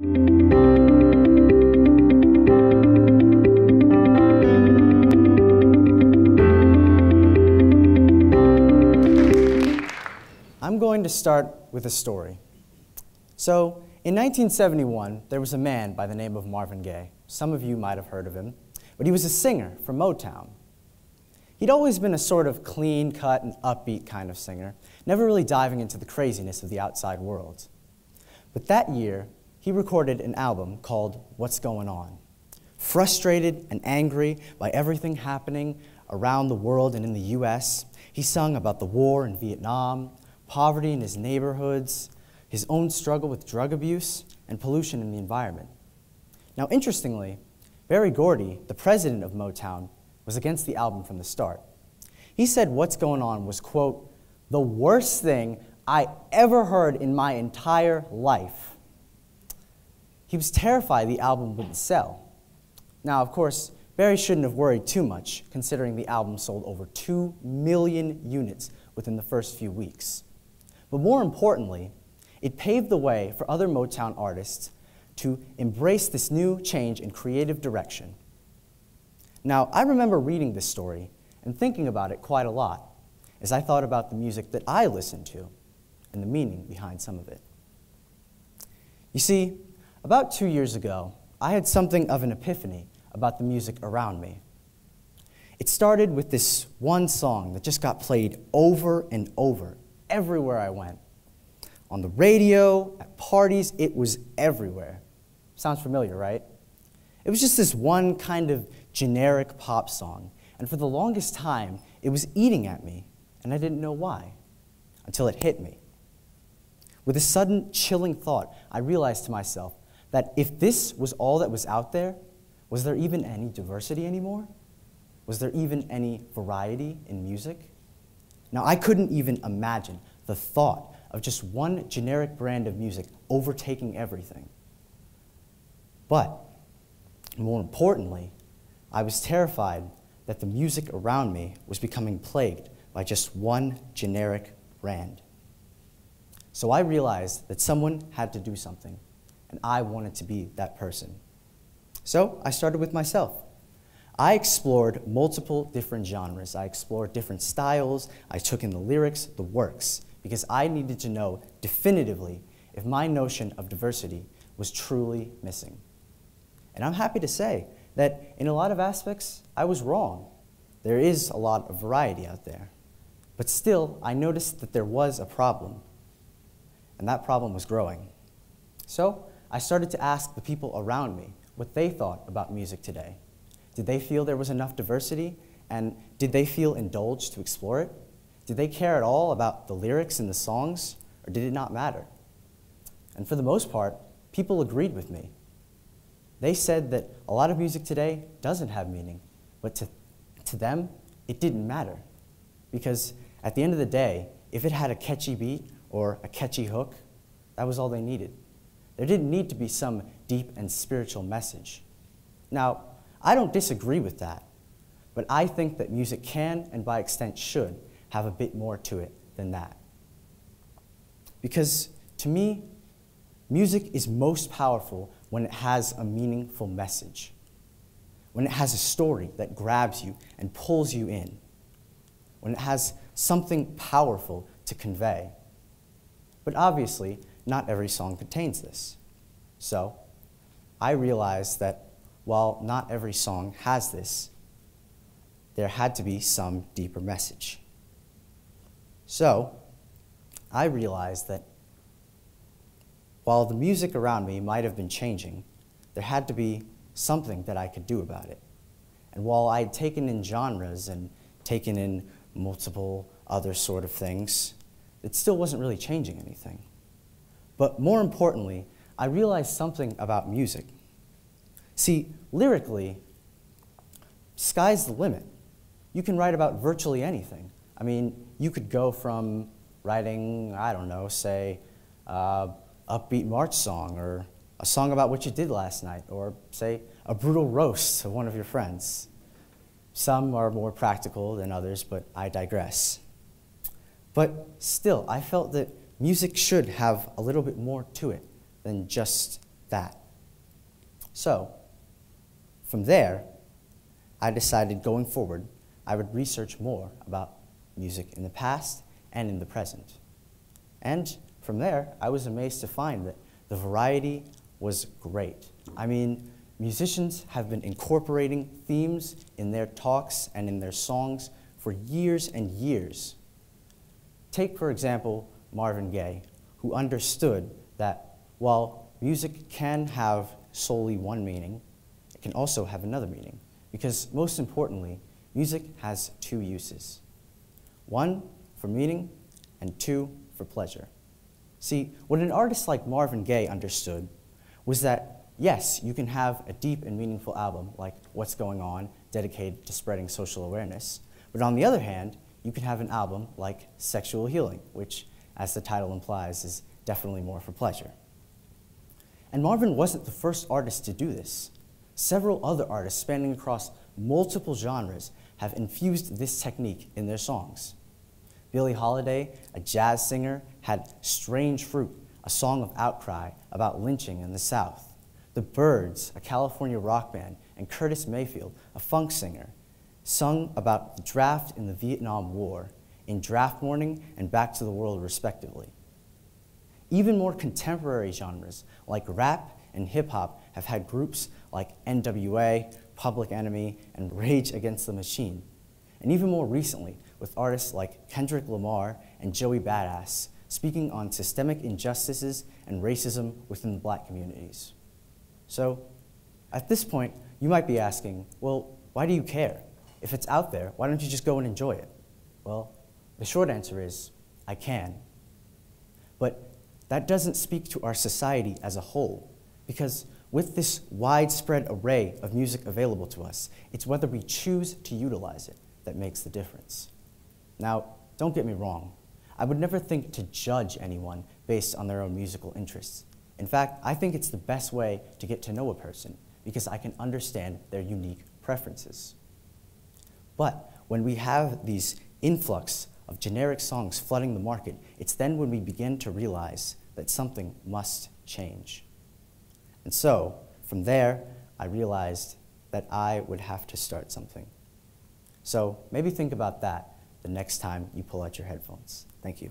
I'm going to start with a story. So, in 1971, there was a man by the name of Marvin Gaye. Some of you might have heard of him, but he was a singer from Motown. He'd always been a sort of clean-cut and upbeat kind of singer, never really diving into the craziness of the outside world. But that year, he recorded an album called What's Going On. Frustrated and angry by everything happening around the world and in the US, he sung about the war in Vietnam, poverty in his neighborhoods, his own struggle with drug abuse, and pollution in the environment. Now, interestingly, Berry Gordy, the president of Motown, was against the album from the start. He said What's Going On was, quote, the worst thing I ever heard in my entire life. He was terrified the album wouldn't sell. Now, of course, Berry shouldn't have worried too much, considering the album sold over 2 million units within the first few weeks. But more importantly, it paved the way for other Motown artists to embrace this new change in creative direction. Now, I remember reading this story and thinking about it quite a lot as I thought about the music that I listened to and the meaning behind some of it. You see, about 2 years ago, I had something of an epiphany about the music around me. It started with this one song that just got played over and over everywhere I went. On the radio, at parties, it was everywhere. Sounds familiar, right? It was just this one kind of generic pop song, and for the longest time, it was eating at me, and I didn't know why, until it hit me. With a sudden, chilling thought, I realized to myself that if this was all that was out there, was there even any diversity anymore? Was there even any variety in music? Now, I couldn't even imagine the thought of just one generic brand of music overtaking everything. But, more importantly, I was terrified that the music around me was becoming plagued by just one generic brand. So I realized that someone had to do something, and I wanted to be that person. So I started with myself. I explored multiple different genres. I explored different styles. I took in the lyrics, the works, because I needed to know definitively if my notion of diversity was truly missing. And I'm happy to say that in a lot of aspects, I was wrong. There is a lot of variety out there. But still, I noticed that there was a problem, and that problem was growing. So I started to ask the people around me what they thought about music today. Did they feel there was enough diversity, and did they feel indulged to explore it? Did they care at all about the lyrics in the songs, or did it not matter? And for the most part, people agreed with me. They said that a lot of music today doesn't have meaning, but to them, it didn't matter. Because at the end of the day, if it had a catchy beat or a catchy hook, that was all they needed. There didn't need to be some deep and spiritual message. Now, I don't disagree with that, but I think that music can, and by extent should, have a bit more to it than that. Because to me, music is most powerful when it has a meaningful message, when it has a story that grabs you and pulls you in, when it has something powerful to convey. But obviously, not every song contains this. So, I realized that while not every song has this, there had to be some deeper message. So, I realized that while the music around me might have been changing, there had to be something that I could do about it. And while I had taken in genres and taken in multiple other sort of things, it still wasn't really changing anything. But more importantly, I realized something about music. See, lyrically, sky's the limit. You can write about virtually anything. I mean, you could go from writing, I don't know, say, upbeat march song, or a song about what you did last night, or say, a brutal roast of one of your friends. Some are more practical than others, but I digress. But still, I felt that music should have a little bit more to it than just that. So, from there, I decided going forward, I would research more about music in the past and in the present. And from there, I was amazed to find that the variety was great. I mean, musicians have been incorporating themes in their talks and in their songs for years and years. Take, for example, Marvin Gaye, who understood that while music can have solely one meaning, it can also have another meaning. Because most importantly, music has two uses. One, for meaning, and two, for pleasure. See, what an artist like Marvin Gaye understood was that, yes, you can have a deep and meaningful album like What's Going On, dedicated to spreading social awareness, but on the other hand, you can have an album like Sexual Healing, which, as the title implies, is definitely more for pleasure. And Marvin wasn't the first artist to do this. Several other artists spanning across multiple genres have infused this technique in their songs. Billie Holiday, a jazz singer, had Strange Fruit, a song of outcry about lynching in the South. The Byrds, a California rock band, and Curtis Mayfield, a funk singer, sung about the draft in the Vietnam War, in Draft Morning and Back to the World, respectively. Even more contemporary genres like rap and hip-hop have had groups like NWA, Public Enemy, and Rage Against the Machine. And even more recently, with artists like Kendrick Lamar and Joey Badass, speaking on systemic injustices and racism within the Black communities. So, at this point, you might be asking, well, why do you care? If it's out there, why don't you just go and enjoy it? Well, the short answer is, I can. But that doesn't speak to our society as a whole, because with this widespread array of music available to us, it's whether we choose to utilize it that makes the difference. Now, don't get me wrong. I would never think to judge anyone based on their own musical interests. In fact, I think it's the best way to get to know a person because I can understand their unique preferences. But when we have these influx of generic songs flooding the market, it's then when we begin to realize that something must change. And so, from there, I realized that I would have to start something. So maybe think about that the next time you pull out your headphones. Thank you.